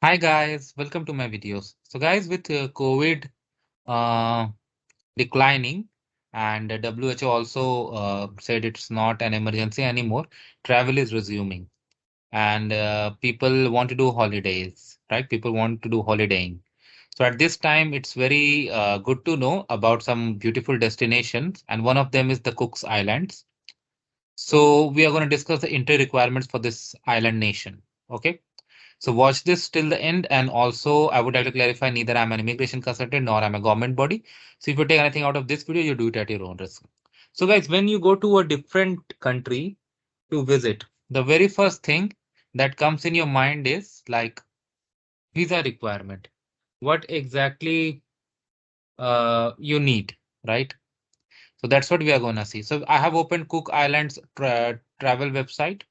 Hi guys, welcome to my videos. So guys, with COVID uh, declining and WHO also said it's not an emergency anymore, travel is resuming and people want to do holidays, right? People want to do holidaying. So at this time, it's very good to know about some beautiful destinations, and one of them is the Cook's Islands. So we are going to discuss the entry requirements for this island nation. Okay. So watch this till the end. And also, I would like to clarify, neither I'm an immigration consultant nor I'm a government body. So if you take anything out of this video, you do it at your own risk. So guys, when you go to a different country to visit, the very first thing that comes in your mind is like visa requirement. What exactly you need, right? So that's what we are going to see. So I have opened Cook Islands travel website.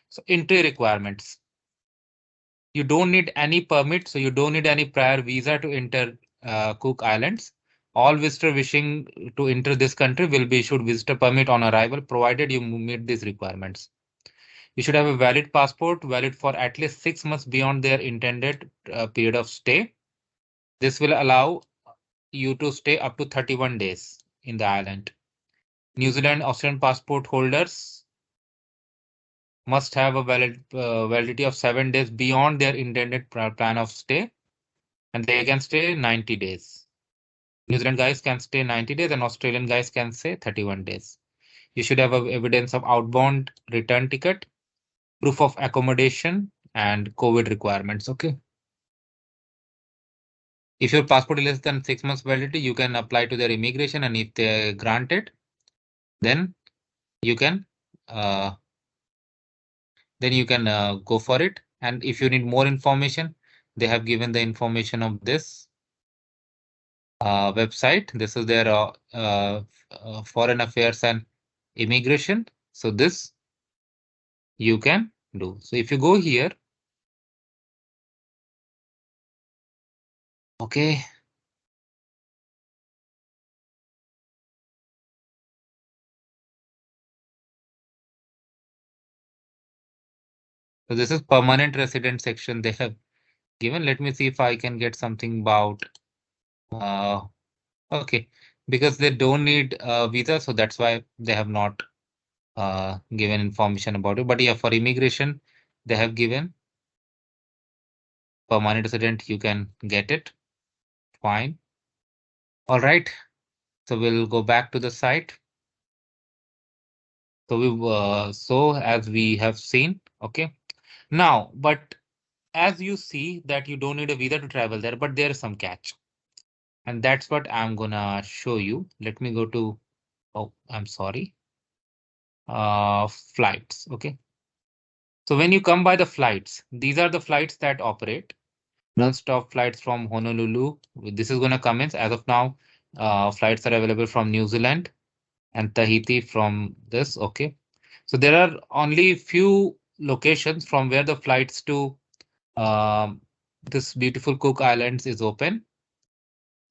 So entry requirements. You don't need any permit, so you don't need any prior visa to enter Cook Islands. All visitor wishing to enter this country will be issued visitor permit on arrival, provided you meet these requirements. You should have a valid passport, valid for at least 6 months beyond their intended period of stay. This will allow you to stay up to 31 days in the island. New Zealand, Australian passport holders must have a validity of 7 days beyond their intended plan of stay, and they can stay 90 days. New Zealand guys can stay 90 days and Australian guys can say 31 days. You should have evidence of outbound return ticket, proof of accommodation, and COVID requirements. Okay. If your passport is less than 6 months validity, you can apply to their immigration, and if they grant it, then you can uh, go for it. And if you need more information, they have given the information of this website. This is their foreign affairs and immigration. So this you can do. So if you go here, okay. So this is permanent resident section they have given. Let me see if I can get something about uh okay, because they don't need a visa, so that's why they have not given information about it. But yeah, for immigration, they have given permanent resident, you can get it. Fine. All right. So we'll go back to the site. So as we have seen, okay. Now, but as you see that you don't need a visa to travel there, but there is some catch. And that's what I'm gonna show you. Let me go to, oh, I'm sorry. Flights, okay. So when you come by the flights, these are the flights that operate. Non-stop flights from Honolulu. This is gonna come in as of now. Flights are available from New Zealand and Tahiti from this, okay. So there are only few locations from where the flights to um, this beautiful Cook Islands is open.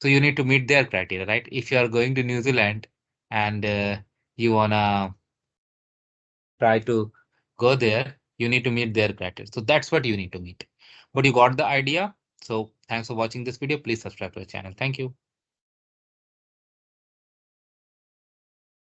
So you need to meet their criteria, right? If you are going to New Zealand and you wanna try to go there, you need to meet their criteria. So that's what you need to meet. But you got the idea. So thanks for watching this video. Please subscribe to the channel. Thank you.